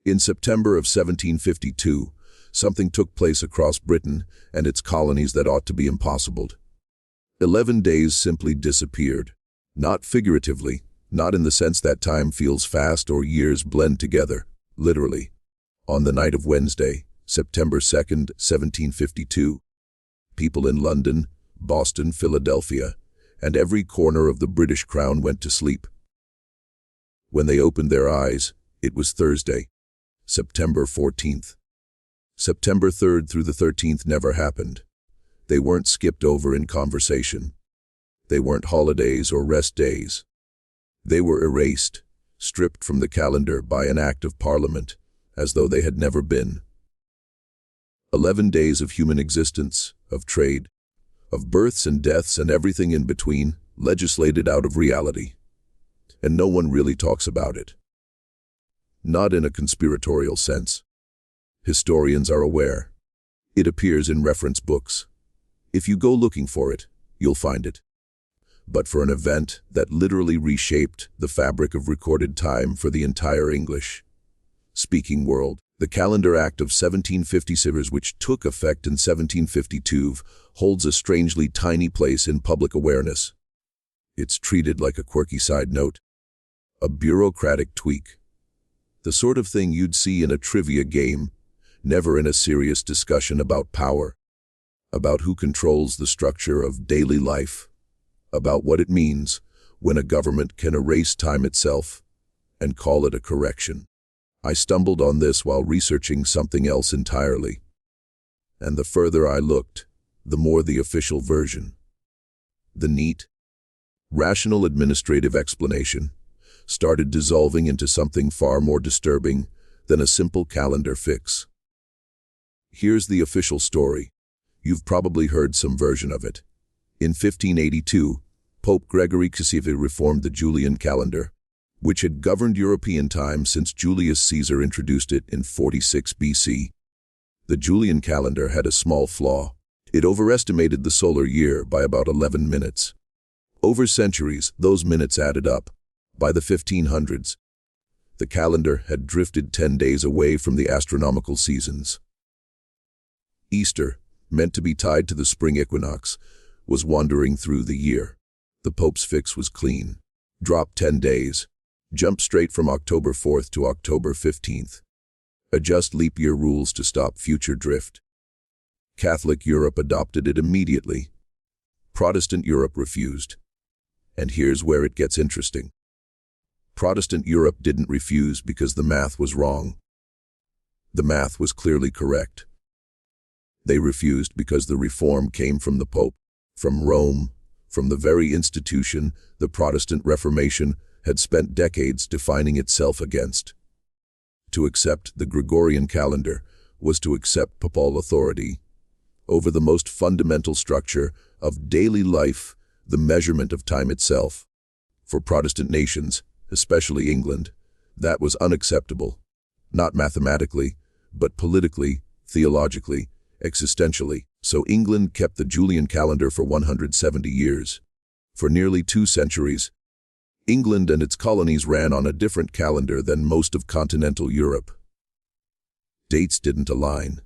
In September of 1752, something took place across Britain and its colonies that ought to be impossible. 11 days simply disappeared. Not figuratively, not in the sense that time feels fast or years blend together, literally. On the night of Wednesday, September 2nd, 1752, people in London, Boston, Philadelphia, and every corner of the British Crown went to sleep. When they opened their eyes, it was Thursday, September 14th. September 3rd through the 13th never happened. They weren't skipped over in conversation. They weren't holidays or rest days. They were erased, stripped from the calendar by an act of Parliament, as though they had never been. 11 days of human existence, of trade, of births and deaths and everything in between, legislated out of reality. And no one really talks about it. Not in a conspiratorial sense. Historians are aware. It appears in reference books. If you go looking for it, you'll find it. But for an event that literally reshaped the fabric of recorded time for the entire English-speaking world, the Calendar Act of 1756, which took effect in 1752, holds a strangely tiny place in public awareness. It's treated like a quirky side note, a bureaucratic tweak, the sort of thing you'd see in a trivia game, never in a serious discussion about power, about who controls the structure of daily life, about what it means when a government can erase time itself and call it a correction. I stumbled on this while researching something else entirely. And the further I looked, the more the official version, the neat, rational administrative explanation, started dissolving into something far more disturbing than a simple calendar fix. Here's the official story. You've probably heard some version of it. In 1582, Pope Gregory reformed the Julian calendar, which had governed European time since Julius Caesar introduced it in 46 BC. The Julian calendar had a small flaw. It overestimated the solar year by about 11 minutes. Over centuries, those minutes added up. By the 1500s, the calendar had drifted 10 days away from the astronomical seasons. Easter, meant to be tied to the spring equinox, was wandering through the year. The Pope's fix was clean. Drop 10 days. Jump straight from October 4th to October 15th. Adjust leap year rules to stop future drift. Catholic Europe adopted it immediately. Protestant Europe refused. And here's where it gets interesting. Protestant Europe didn't refuse because the math was wrong. The math was clearly correct. They refused because the reform came from the Pope, from Rome, from the very institution the Protestant Reformation had spent decades defining itself against. To accept the Gregorian calendar was to accept papal authority over the most fundamental structure of daily life, the measurement of time itself. For Protestant nations, especially England, that was unacceptable, not mathematically, but politically, theologically, existentially. So England kept the Julian calendar for 170 years. For nearly 2 centuries, England and its colonies ran on a different calendar than most of continental Europe. Dates didn't align.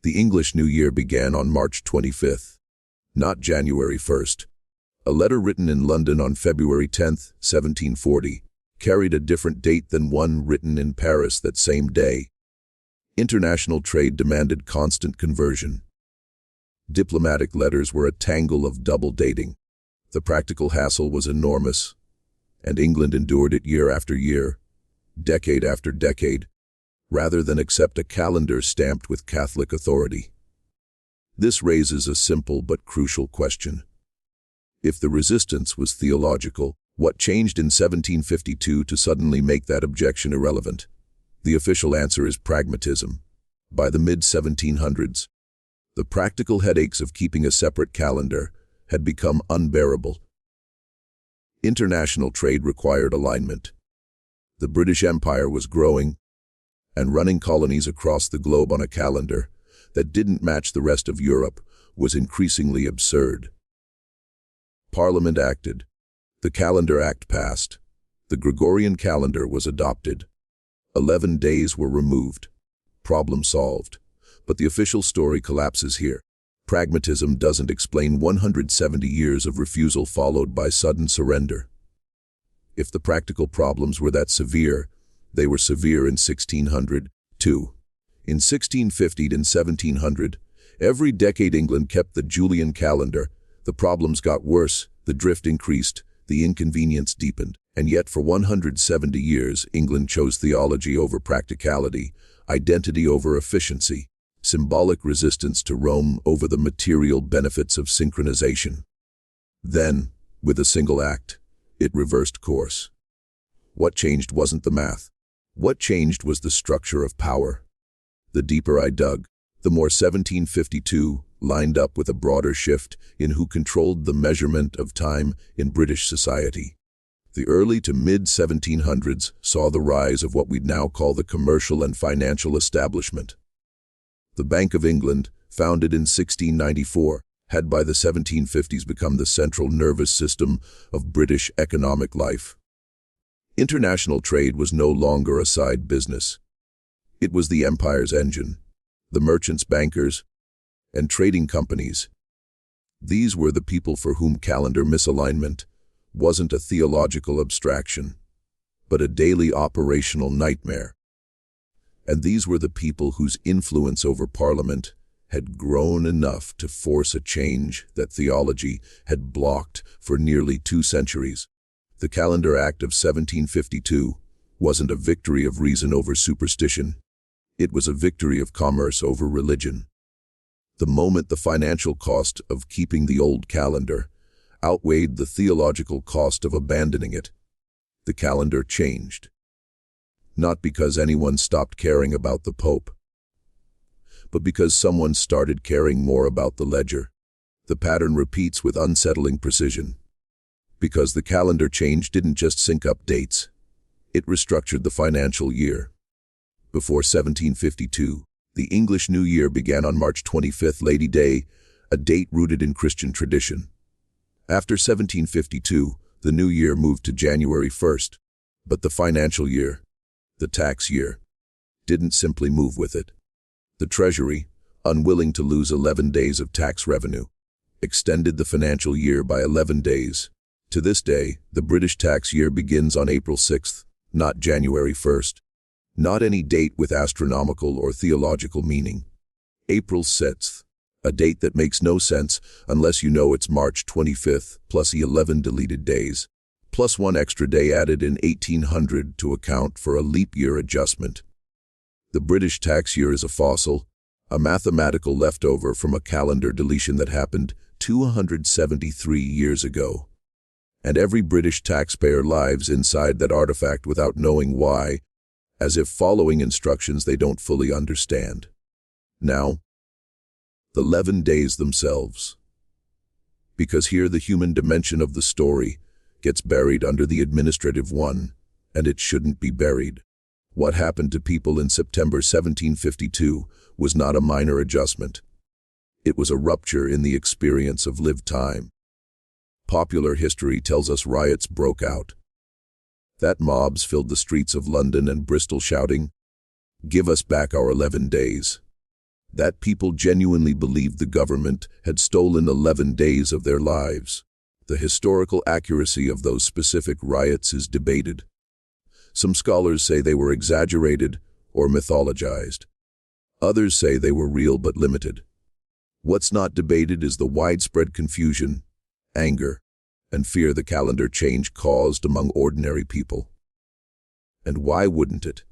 The English New Year began on March 25th, not January 1st. A letter written in London on February 10, 1740, carried a different date than one written in Paris that same day. International trade demanded constant conversion. Diplomatic letters were a tangle of double dating. The practical hassle was enormous, and England endured it year after year, decade after decade, rather than accept a calendar stamped with Catholic authority. This raises a simple but crucial question. If the resistance was theological, what changed in 1752 to suddenly make that objection irrelevant? The official answer is pragmatism. By the mid-1700s, the practical headaches of keeping a separate calendar had become unbearable. International trade required alignment. The British Empire was growing, and running colonies across the globe on a calendar that didn't match the rest of Europe was increasingly absurd. Parliament acted. The Calendar Act passed. The Gregorian calendar was adopted. 11 days were removed. Problem solved. But the official story collapses here. Pragmatism doesn't explain 170 years of refusal followed by sudden surrender. If the practical problems were that severe, they were severe in 1600, too. In 1650 and 1700, every decade England kept the Julian calendar. The problems got worse, the drift increased, the inconvenience deepened. And yet for 170 years, England chose theology over practicality, identity over efficiency, symbolic resistance to Rome over the material benefits of synchronization. Then, with a single act, it reversed course. What changed wasn't the math. What changed was the structure of power. The deeper I dug, the more 1752 lined up with a broader shift in who controlled the measurement of time in British society. The early to mid-1700s saw the rise of what we'd now call the commercial and financial establishment. The Bank of England, founded in 1694, had by the 1750s become the central nervous system of British economic life. International trade was no longer a side business. It was the empire's engine. The merchants, bankers, and trading companies. These were the people for whom calendar misalignment wasn't a theological abstraction, but a daily operational nightmare. And these were the people whose influence over Parliament had grown enough to force a change that theology had blocked for nearly 2 centuries. The Calendar Act of 1752 wasn't a victory of reason over superstition. It was a victory of commerce over religion. The moment the financial cost of keeping the old calendar outweighed the theological cost of abandoning it, the calendar changed. Not because anyone stopped caring about the Pope, but because someone started caring more about the ledger. The pattern repeats with unsettling precision. Because the calendar change didn't just sync up dates, it restructured the financial year. Before 1752, the English New Year began on March 25th, Lady Day, a date rooted in Christian tradition. After 1752, the New Year moved to January 1st, but the financial year, the tax year, didn't simply move with it. The Treasury, unwilling to lose 11 days of tax revenue, extended the financial year by 11 days. To this day, the British tax year begins on April 6th, not January 1st. Not any date with astronomical or theological meaning. April 6th, a date that makes no sense unless you know it's March 25th plus the 11 deleted days, plus 1 extra day added in 1800 to account for a leap year adjustment. The British tax year is a fossil, a mathematical leftover from a calendar deletion that happened 273 years ago. And every British taxpayer lives inside that artifact without knowing why, as if following instructions they don't fully understand. Now, the 11 days themselves. Because here the human dimension of the story gets buried under the administrative one, and it shouldn't be buried. What happened to people in September 1752 was not a minor adjustment. It was a rupture in the experience of lived time. Popular history tells us riots broke out. That mobs filled the streets of London and Bristol shouting, "Give us back our 11 days." That people genuinely believed the government had stolen 11 days of their lives. The historical accuracy of those specific riots is debated. Some scholars say they were exaggerated or mythologized. Others say they were real but limited. What's not debated is the widespread confusion, anger, and fear the calendar change caused among ordinary people. And why wouldn't it?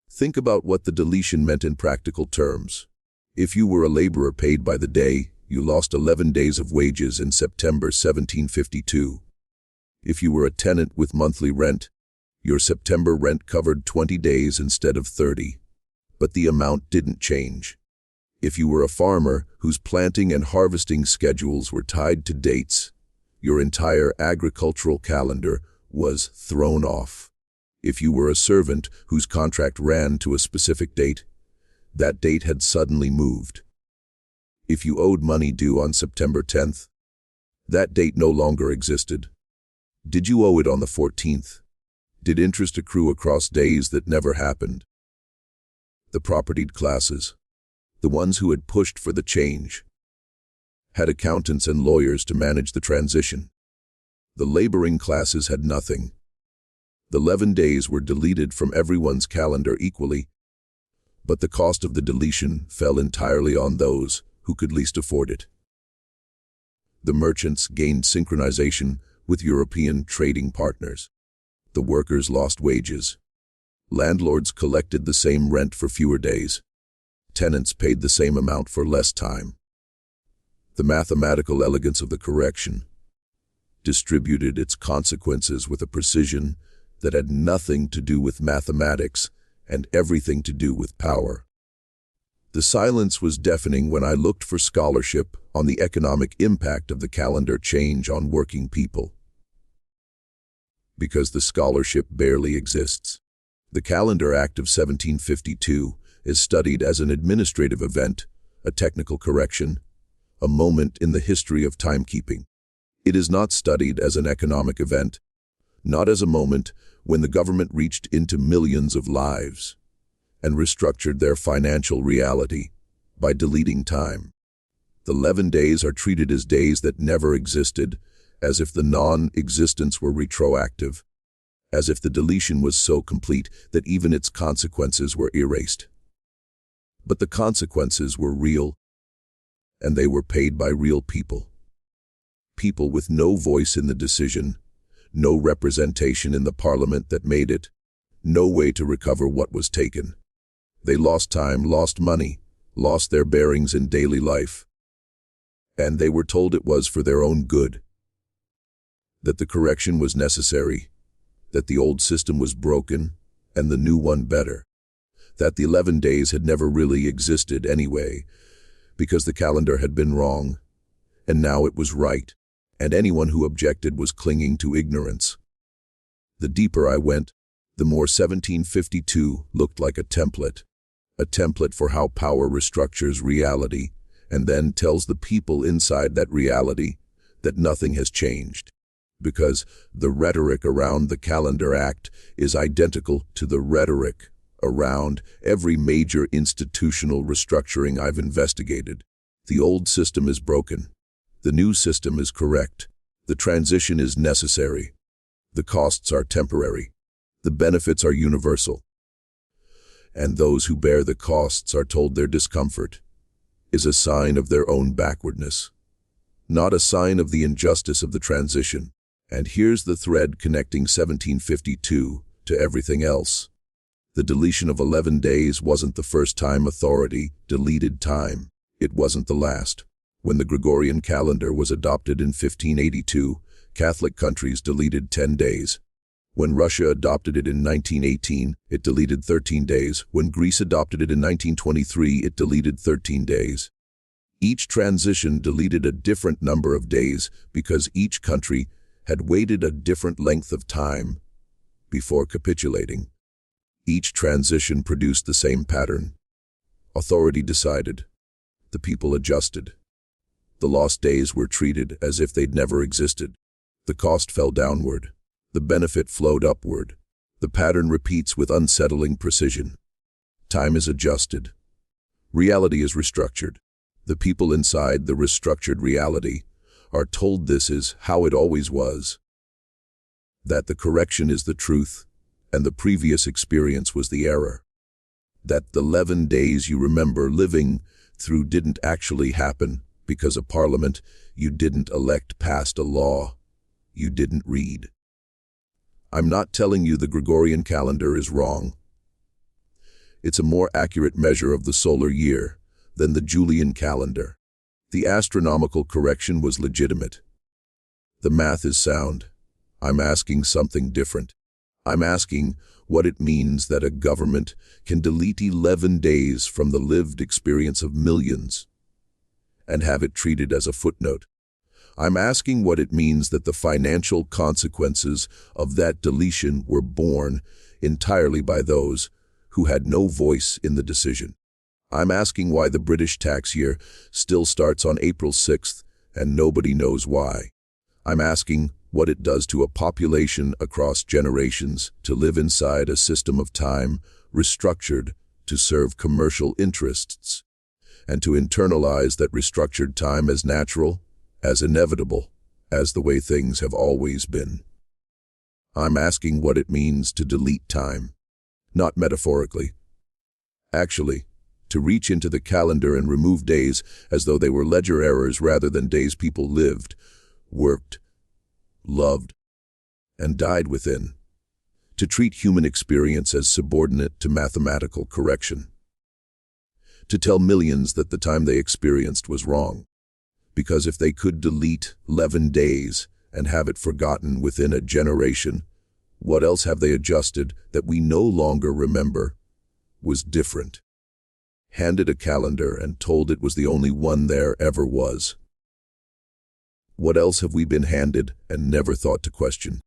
Think about what the deletion meant in practical terms. If you were a laborer paid by the day, you lost 11 days of wages in September 1752. If you were a tenant with monthly rent, your September rent covered 20 days instead of 30. But the amount didn't change. If you were a farmer whose planting and harvesting schedules were tied to dates, your entire agricultural calendar was thrown off. If you were a servant whose contract ran to a specific date, that date had suddenly moved. If you owed money due on September 10th, that date no longer existed. Did you owe it on the 14th? Did interest accrue across days that never happened? The propertied classes, the ones who had pushed for the change, had accountants and lawyers to manage the transition. The laboring classes had nothing. The 11 days were deleted from everyone's calendar equally, but the cost of the deletion fell entirely on those who could least afford it. The merchants gained synchronization with European trading partners. The workers lost wages. Landlords collected the same rent for fewer days. Tenants paid the same amount for less time. The mathematical elegance of the correction distributed its consequences with a precision that had nothing to do with mathematics and everything to do with power. The silence was deafening when I looked for scholarship on the economic impact of the calendar change on working people. Because the scholarship barely exists. The Calendar Act of 1752 is studied as an administrative event, a technical correction, a moment in the history of timekeeping. It is not studied as an economic event, not as a moment when the government reached into millions of lives and restructured their financial reality by deleting time. The 11 days are treated as days that never existed, as if the non-existence were retroactive, as if the deletion was so complete that even its consequences were erased. But the consequences were real, and they were paid by real people. People with no voice in the decision, no representation in the parliament that made it, no way to recover what was taken. They lost time, lost money, lost their bearings in daily life. And they were told it was for their own good. That the correction was necessary, that the old system was broken and the new one better, that the 11 days had never really existed anyway, because the calendar had been wrong, and now it was right, and anyone who objected was clinging to ignorance. The deeper I went, the more 1752 looked like a template for how power restructures reality and then tells the people inside that reality that nothing has changed. Because the rhetoric around the Calendar Act is identical to the rhetoric around every major institutional restructuring I've investigated. The old system is broken. The new system is correct. The transition is necessary. The costs are temporary. The benefits are universal. And those who bear the costs are told their discomfort is a sign of their own backwardness, not a sign of the injustice of the transition. And here's the thread connecting 1752 to everything else. The deletion of 11 days wasn't the first time authority deleted time. It wasn't the last. When the Gregorian calendar was adopted in 1582, Catholic countries deleted 10 days. When Russia adopted it in 1918, it deleted 13 days. When Greece adopted it in 1923, it deleted 13 days. Each transition deleted a different number of days because each country had waited a different length of time before capitulating. Each transition produced the same pattern. Authority decided. The people adjusted. The lost days were treated as if they'd never existed. The cost fell downward. The benefit flowed upward. The pattern repeats with unsettling precision. Time is adjusted. Reality is restructured. The people inside the restructured reality are told this is how it always was. That the correction is the truth, and the previous experience was the error. That the 11 days you remember living through didn't actually happen because a parliament you didn't elect passed a law you didn't read. I'm not telling you the Gregorian calendar is wrong. It's a more accurate measure of the solar year than the Julian calendar. The astronomical correction was legitimate. The math is sound. I'm asking something different. I'm asking what it means that a government can delete 11 days from the lived experience of millions and have it treated as a footnote. I'm asking what it means that the financial consequences of that deletion were borne entirely by those who had no voice in the decision. I'm asking why the British tax year still starts on April 6th and nobody knows why. I'm asking what it does to a population across generations to live inside a system of time restructured to serve commercial interests, and to internalize that restructured time as natural, as inevitable, as the way things have always been. I'm asking what it means to delete time, not metaphorically. Actually, to reach into the calendar and remove days as though they were ledger errors rather than days people lived, worked, loved, and died within. To treat human experience as subordinate to mathematical correction. To tell millions that the time they experienced was wrong. Because if they could delete 11 days and have it forgotten within a generation, what else have they adjusted that we no longer remember was different? Handed a calendar and told it was the only one there ever was. What else have we been handed and never thought to question?